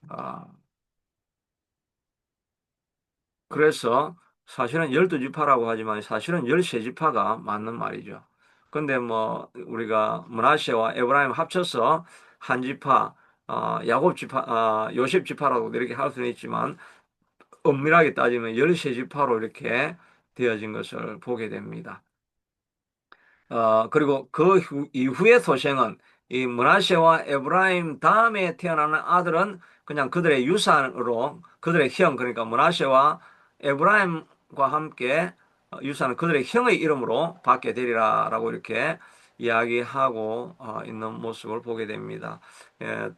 아, 그래서 사실은 12지파라고 하지만 사실은 13지파가 맞는 말이죠. 근데 뭐 우리가 므나세와 에브라임 합쳐서 한 지파, 요셉 지파라고 이렇게 할 수는 있지만 엄밀하게 따지면 13지파로 이렇게 되어진 것을 보게 됩니다. 그리고 이후의 소생은 이 므나세와 에브라임 다음에 태어나는 아들은 그냥 그들의 유산으로 그들의 형, 그러니까 므나세와 에브라임과 함께 유산은 그들의 형의 이름으로 받게 되리라라고 이렇게 이야기하고 있는 모습을 보게 됩니다. 예,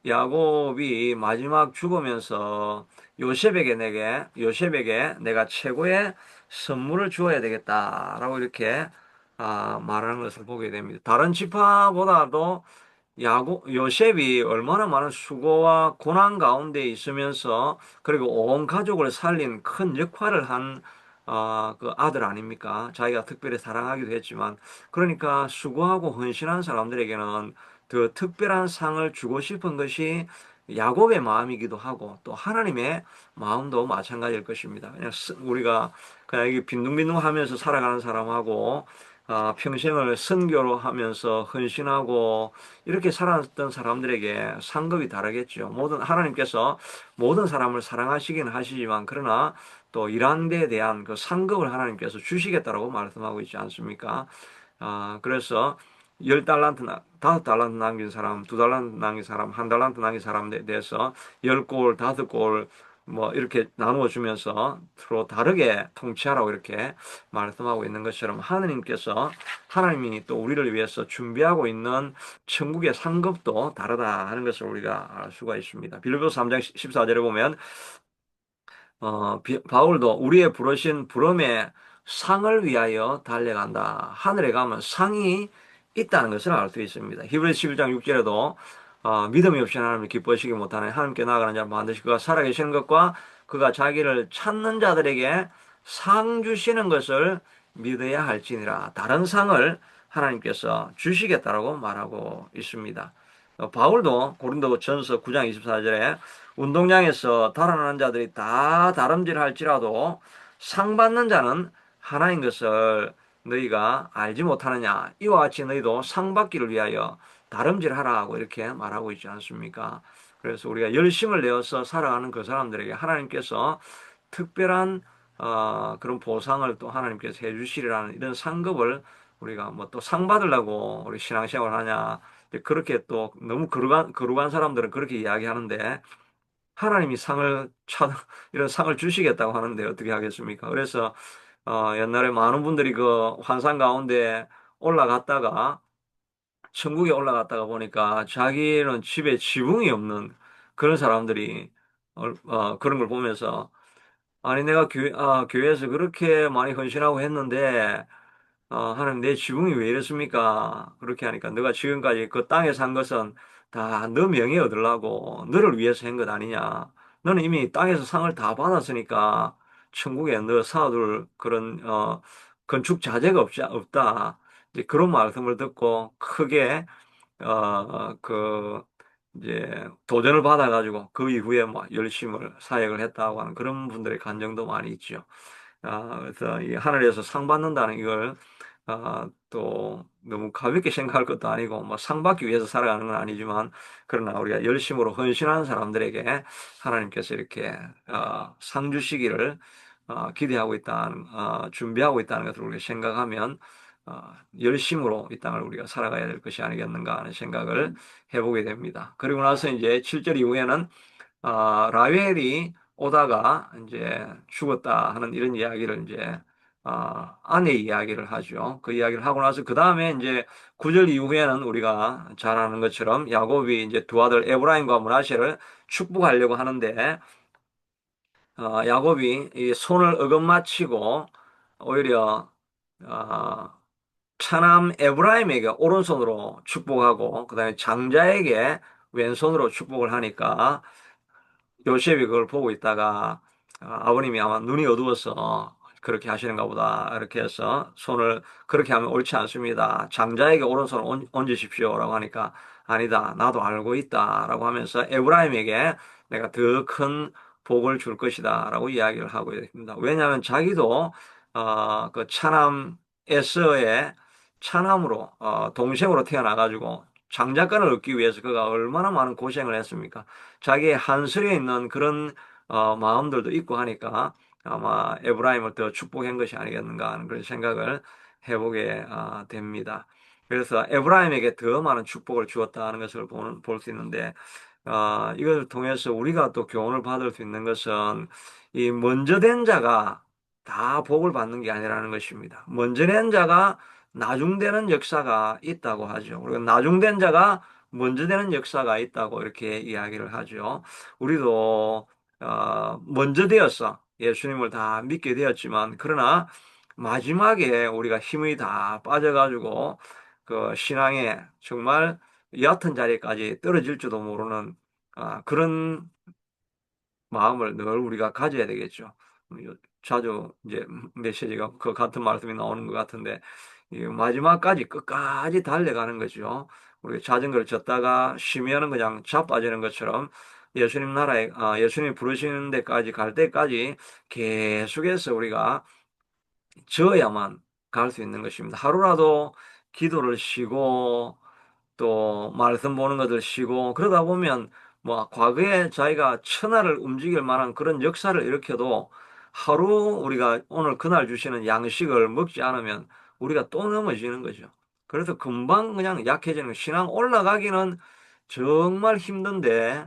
야곱이 마지막 죽으면서 요셉에게 내가 최고의 선물을 주어야 되겠다라고 이렇게 말하는 것을 보게 됩니다. 다른 지파보다도 요셉이 얼마나 많은 수고와 고난 가운데 있으면서 그리고 온 가족을 살린 큰 역할을 한 그 아들 아닙니까? 자기가 특별히 사랑하기도 했지만 그러니까 수고하고 헌신한 사람들에게는 더 특별한 상을 주고 싶은 것이 야곱의 마음이기도 하고 또 하나님의 마음도 마찬가지일 것입니다. 우리가 그냥 이게 빈둥빈둥하면서 살아가는 사람하고 평생을 선교로 하면서 헌신하고 이렇게 살았던 사람들에게 상급이 다르겠죠. 하나님께서 모든 사람을 사랑하시긴 하시지만 그러나 또 일한 데에 대한 그 상급을 하나님께서 주시겠다라고 말씀하고 있지 않습니까? 그래서 10달란트, 5달란트 남긴 사람, 2달란트 남긴 사람, 1달란트 남긴 사람에 대해서 10골, 5골, 뭐, 이렇게 나누어 주면서 서로 다르게 통치하라고 이렇게 말씀하고 있는 것처럼 하나님이 또 우리를 위해서 준비하고 있는 천국의 상급도 다르다 하는 것을 우리가 알 수가 있습니다. 빌립보서 3장 14절에 보면 바울도 우리의 부르신 부름의 상을 위하여 달려간다. 하늘에 가면 상이 있다는 것을 알 수 있습니다. 히브리서 11장 6절에도 믿음이 없이 하나님을 기뻐하시기 못하는 하나님께 나아가는 자는 반드시 그가 살아계시는 것과 그가 자기를 찾는 자들에게 상 주시는 것을 믿어야 할지니라. 다른 상을 하나님께서 주시겠다라고 말하고 있습니다. 바울도 고린도 전서 9장 24절에 운동장에서 달아나는 자들이 다 다름질할지라도 상 받는 자는 하나인 것을 너희가 알지 못하느냐. 이와 같이 너희도 상 받기를 위하여 다름질하라고 이렇게 말하고 있지 않습니까? 그래서 우리가 열심을 내어서 살아가는 그 사람들에게 하나님께서 특별한 그런 보상을 또 하나님께서 해주시리라는 이런 상급을 우리가 뭐 또 상 받으려고 우리 신앙생활 하냐. 그렇게 또 너무 거룩한 사람들은 그렇게 이야기하는데 하나님이 이런 상을 주시겠다고 하는데 어떻게 하겠습니까? 그래서 옛날에 많은 분들이 그 환상 가운데 올라갔다가 천국에 올라갔다가 보니까 자기는 집에 지붕이 없는 그런 사람들이 그런 걸 보면서 아니 내가 교회에서 그렇게 많이 헌신하고 했는데 하나님 내 지붕이 왜 이랬습니까? 그렇게 하니까 너가 지금까지 그 땅에 산 것은 다 너 명예 얻으려고 너를 위해서 한 것 아니냐. 너는 이미 땅에서 상을 다 받았으니까 천국에 너 쌓아둘 그런 건축 자재가 없다. 이제 그런 말씀을 듣고 크게 그 이제 도전을 받아가지고 그 이후에 뭐 열심을 사역을 했다고 하는 그런 분들의 간증도 많이 있죠. 그래서 이 하늘에서 상 받는다는 이걸 또 너무 가볍게 생각할 것도 아니고 뭐 상 받기 위해서 살아가는 건 아니지만 그러나 우리가 열심으로 헌신하는 사람들에게 하나님께서 이렇게 상 주시기를 기대하고 있다는 준비하고 있다는 것을 우리가 생각하면 열심으로 이 땅을 우리가 살아가야 될 것이 아니겠는가 하는 생각을 해보게 됩니다. 그리고 나서 이제 7절 이후에는 라헬이 오다가 이제 죽었다 하는 이런 이야기를 이제 아내 이야기를 하죠. 그 이야기를 하고 나서 그 다음에 이제 9절 이후에는 우리가 잘 아는 것처럼 야곱이 이제 두 아들 에브라임과 므낫세를 축복하려고 하는데 야곱이 이 손을 어긋마치고 오히려 어, 차남 에브라임에게 오른손으로 축복하고 그다음에 장자에게 왼손으로 축복을 하니까 요셉이 그걸 보고 있다가 아버님이 아마 눈이 어두워서 그렇게 하시는가 보다 이렇게 해서 손을 그렇게 하면 옳지 않습니다. 장자에게 오른손을 얹으십시오라고 하니까 아니다. 나도 알고 있다라고 하면서 에브라임에게 내가 더 큰 복을 줄 것이다라고 이야기를 하고 있습니다. 왜냐하면 자기도 그 차남 에서의 차남으로 동생으로 태어나가지고 장자권을 얻기 위해서 그가 얼마나 많은 고생을 했습니까? 자기의 한술에 있는 그런 마음들도 있고 하니까 아마 에브라임을 더 축복한 것이 아니겠는가 하는 그런 생각을 해보게 됩니다. 그래서 에브라임에게 더 많은 축복을 주었다는 것을 볼 수 있는데 이것을 통해서 우리가 또 교훈을 받을 수 있는 것은 이 먼저 된 자가 다 복을 받는 게 아니라는 것입니다. 먼저 된 자가 나중되는 역사가 있다고 하죠. 그리고 나중된 자가 먼저 되는 역사가 있다고 이렇게 이야기를 하죠. 우리도 먼저 되었어. 예수님을 다 믿게 되었지만 그러나 마지막에 우리가 힘이 다 빠져가지고 그 신앙에 정말 얕은 자리까지 떨어질지도 모르는 그런 마음을 늘 우리가 가져야 되겠죠. 자주 이제 메시지가 그 같은 말씀이 나오는 것 같은데 이 마지막까지 끝까지 달려가는 거죠. 우리 자전거를 졌다가 쉬면은 그냥 자빠지는 것처럼 예수님 나라에 예수님 부르시는 데까지 갈 때까지 계속해서 우리가 져야만 갈 수 있는 것입니다. 하루라도 기도를 쉬고 또 말씀 보는 것을 쉬고 그러다 보면 뭐 과거에 자기가 천하를 움직일 만한 그런 역사를 일으켜도 하루 우리가 오늘 그날 주시는 양식을 먹지 않으면 우리가 또 넘어지는 거죠. 그래서 금방 그냥 약해지는 신앙 올라가기는 정말 힘든데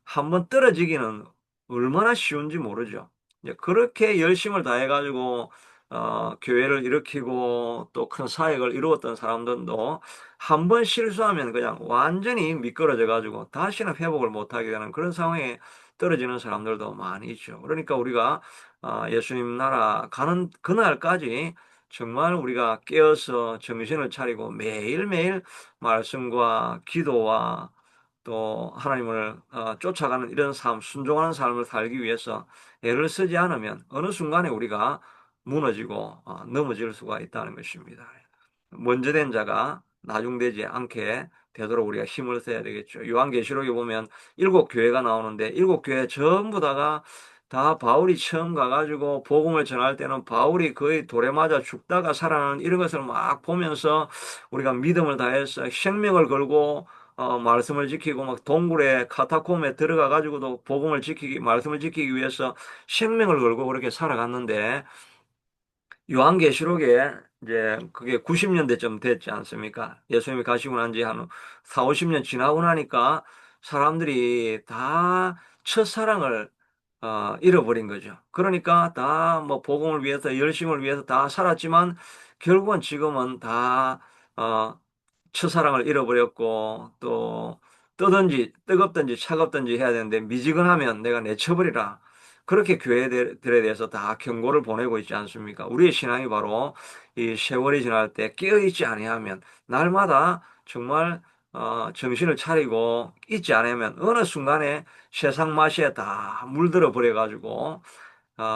한번 떨어지기는 얼마나 쉬운지 모르죠. 이제 그렇게 열심을 다해가지고 교회를 일으키고 또 큰 사역을 이루었던 사람들도 한 번 실수하면 그냥 완전히 미끄러져 가지고 다시는 회복을 못하게 되는 그런 상황에 떨어지는 사람들도 많이 있죠. 그러니까 우리가 예수님 나라 가는 그날까지 정말 우리가 깨어서 정신을 차리고 매일매일 말씀과 기도와 또 하나님을 쫓아가는 이런 삶, 순종하는 삶을 살기 위해서 애를 쓰지 않으면 어느 순간에 우리가 무너지고 넘어질 수가 있다는 것입니다. 먼저 된 자가 나중되지 않게 되도록 우리가 힘을 써야 되겠죠. 요한계시록에 보면 일곱 교회가 나오는데 일곱 교회 전부 다가 다 바울이 처음 가가지고 복음을 전할 때는 바울이 거의 돌에 맞아 죽다가 살아나는 이런 것을 막 보면서 우리가 믿음을 다해서 생명을 걸고 말씀을 지키고 막 동굴에 카타콤에 들어가 가지고도 복음을 지키기 말씀을 지키기 위해서 생명을 걸고 그렇게 살아갔는데 요한계시록에 이제 그게 90년대쯤 됐지 않습니까? 예수님이 가시고 난 지 한 4, 50년 지나고 나니까 사람들이 다 첫사랑을 잃어버린 거죠. 그러니까 다 뭐 복음을 위해서 열심을 위해서 다 살았지만 결국은 지금은 다 어, 첫사랑을 잃어버렸고 또 뜨겁든지 차갑든지 해야 되는데 미지근하면 내가 내쳐버리라. 그렇게 교회들에 대해서 다 경고를 보내고 있지 않습니까? 우리의 신앙이 바로 이 세월이 지날 때 깨어있지 아니하면 날마다 정말 정신을 차리고 있지 않으면 어느 순간에 세상 맛에 다 물들어 버려가지고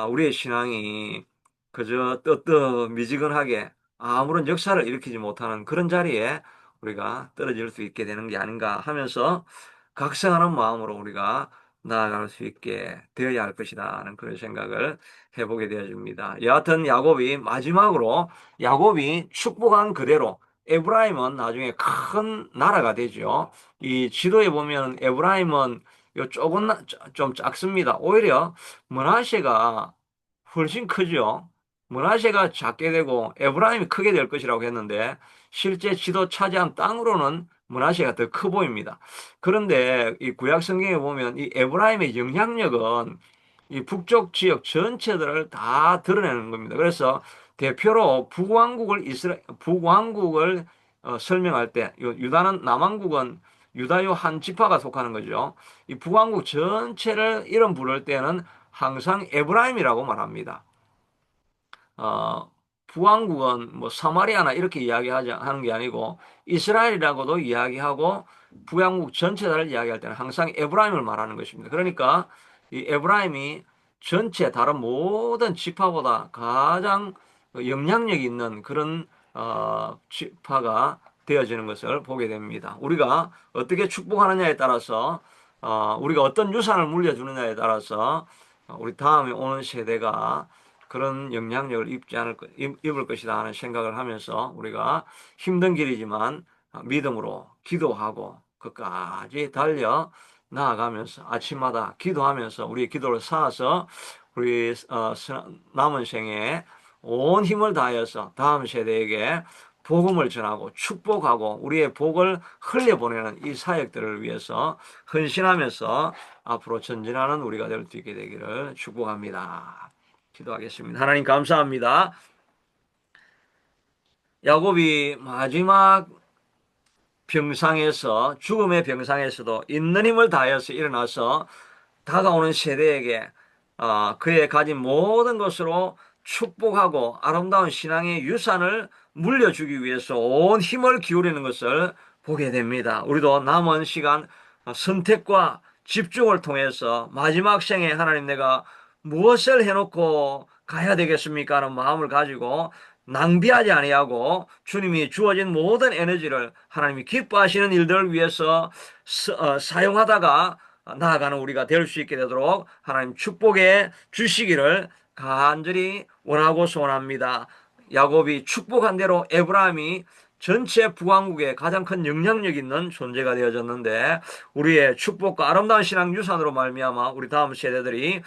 우리의 신앙이 그저 뜨뜻 미지근하게 아무런 역사를 일으키지 못하는 그런 자리에 우리가 떨어질 수 있게 되는 게 아닌가 하면서 각성하는 마음으로 우리가 나아갈 수 있게 되어야 할 것이다 하는 그런 생각을 해보게 되어집니다. 여하튼 야곱이 마지막으로 야곱이 축복한 그대로 에브라임은 나중에 큰 나라가 되죠. 이 지도에 보면 에브라임은 요 조금 좀 작습니다. 오히려 므낫세가 훨씬 크죠. 므낫세가 작게 되고 에브라임이 크게 될 것이라고 했는데 실제 지도 차지한 땅으로는 므낫세가 더 커 보입니다. 그런데 이 구약 성경에 보면 이 에브라임의 영향력은 이 북쪽 지역 전체들을 다 드러내는 겁니다. 그래서 대표로 북왕국을 설명할 때 유다는 남왕국은 유다요 한 지파가 속하는 거죠. 이 북왕국 전체를 이름 부를 때는 항상 에브라임이라고 말합니다. 어, 북왕국은 뭐 사마리아나 이렇게 하는 게 아니고 이스라엘이라고도 이야기하고 북왕국 전체를 이야기할 때는 항상 에브라임을 말하는 것입니다. 그러니까 이 에브라임이 전체 다른 모든 지파보다 가장 영향력 있는 그런 지파가 되어지는 것을 보게 됩니다. 우리가 어떻게 축복하느냐에 따라서 우리가 어떤 유산을 물려주느냐에 따라서 우리 다음에 오는 세대가 그런 영향력을 입을 것이다 하는 생각을 하면서 우리가 힘든 길이지만 믿음으로 기도하고 끝까지 달려 나아가면서 아침마다 기도하면서 우리의 기도를 쌓아서 우리 남은 생에 온 힘을 다해서 다음 세대에게 복음을 전하고 축복하고 우리의 복을 흘려보내는 이 사역들을 위해서 헌신하면서 앞으로 전진하는 우리가 될 수 있게 되기를 축복합니다. 기도하겠습니다. 하나님 감사합니다. 야곱이 마지막 병상에서 죽음의 병상에서도 있는 힘을 다해서 일어나서 다가오는 세대에게 그의 가진 모든 것으로 축복하고 아름다운 신앙의 유산을 물려주기 위해서 온 힘을 기울이는 것을 보게 됩니다. 우리도 남은 시간 선택과 집중을 통해서 마지막 생에 하나님 내가 무엇을 해놓고 가야 되겠습니까 하는 마음을 가지고 낭비하지 아니하고 주님이 주어진 모든 에너지를 하나님이 기뻐하시는 일들을 위해서 사용하다가 나아가는 우리가 될 수 있게 되도록 하나님 축복해 주시기를 간절히 원하고 소원합니다. 야곱이 축복한 대로 에브라임이 전체 북왕국에 가장 큰 영향력 있는 존재가 되어졌는데 우리의 축복과 아름다운 신앙 유산으로 말미암아 우리 다음 세대들이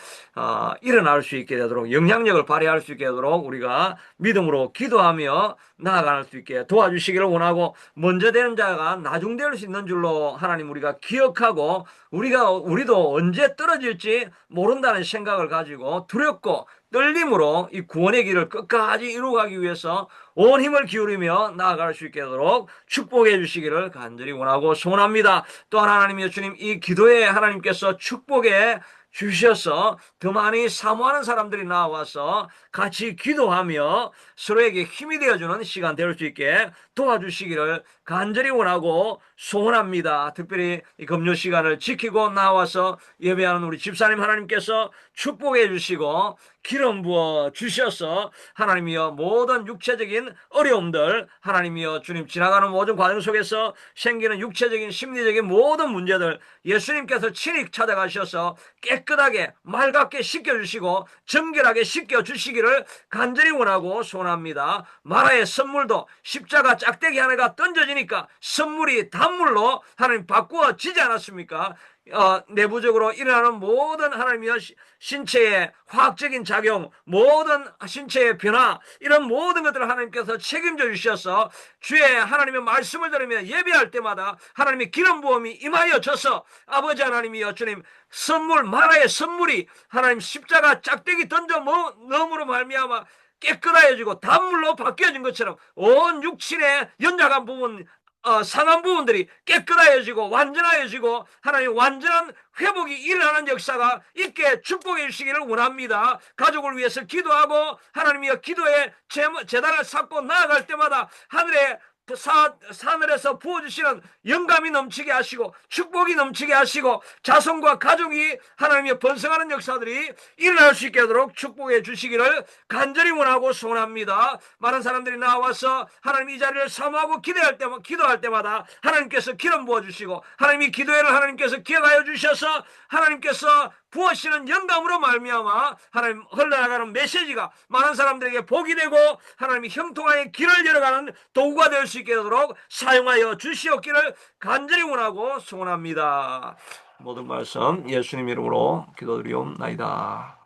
일어날 수 있게 되도록 영향력을 발휘할 수 있게 되도록 우리가 믿음으로 기도하며 나아갈 수 있게 도와주시기를 원하고 먼저 되는 자가 나중될 수 있는 줄로 하나님 우리가 기억하고 우리도 언제 떨어질지 모른다는 생각을 가지고 두렵고 떨림으로 이 구원의 길을 끝까지 이루어가기 위해서 온 힘을 기울이며 나아갈 수 있게 되도록 축복해 주시기를 간절히 원하고 소원합니다. 또한 하나님이여 주님 이 기도에 하나님께서 축복해 주셔서 더 많이 사모하는 사람들이 나와서 같이 기도하며 서로에게 힘이 되어주는 시간 될 수 있게 도와주시기를 간절히 원하고 소원합니다. 특별히 이 금요 시간을 지키고 나와서 예배하는 우리 집사님 하나님께서 축복해 주시고 기름 부어 주셔서 하나님이여 모든 육체적인 어려움들 하나님이여 주님 지나가는 모든 과정 속에서 생기는 육체적인 심리적인 모든 문제들 예수님께서 친히 찾아가셔서 깨끗하게 맑게 씻겨주시고 정결하게 씻겨주시기를 간절히 원하고 소원합니다. 마라의 선물도 십자가 짝대기 하나가 던져지니까 선물이 단물로 하나님 바꾸어지지 않았습니까? 내부적으로 일어나는 모든 하나님의 신체의 화학적인 작용, 모든 신체의 변화, 이런 모든 것들을 하나님께서 책임져 주셔서 주의 하나님의 말씀을 들으며 예배할 때마다 하나님의 기름 부음이 임하여져서 아버지 하나님이여 주님 선물 마라의 선물이 하나님 십자가 짝대기 던져 넣음으로 말미암아 깨끗하여지고 단물로 바뀌어진 것처럼 온 육신의 연약한 부분 상한 부분들이 깨끗하여지고 완전하여지고 하나님 완전한 회복이 일어나는 역사가 있게 축복해 주시기를 원합니다. 가족을 위해서 기도하고 하나님이여 기도의 재단을 쌓고 나아갈 때마다 하늘의 하늘에서 부어주시는 영감이 넘치게 하시고 축복이 넘치게 하시고 자손과 가족이 하나님의 번성하는 역사들이 일어날 수 있게 하도록 축복해 주시기를 간절히 원하고 소원합니다. 많은 사람들이 나와서 하나님 이 자리를 사모하고 기도할 때마다 하나님께서 기름 부어주시고 하나님이 기도회를 하나님께서 기억하여 주셔서 하나님께서 부어시는 영감으로 말미암아 하나님 흘러나가는 메시지가 많은 사람들에게 복이 되고 하나님이 형통하게 길을 열어가는 도구가 될 수 있게 되도록 사용하여 주시옵기를 간절히 원하고 소원합니다. 모든 말씀 예수님 이름으로 기도드리옵나이다.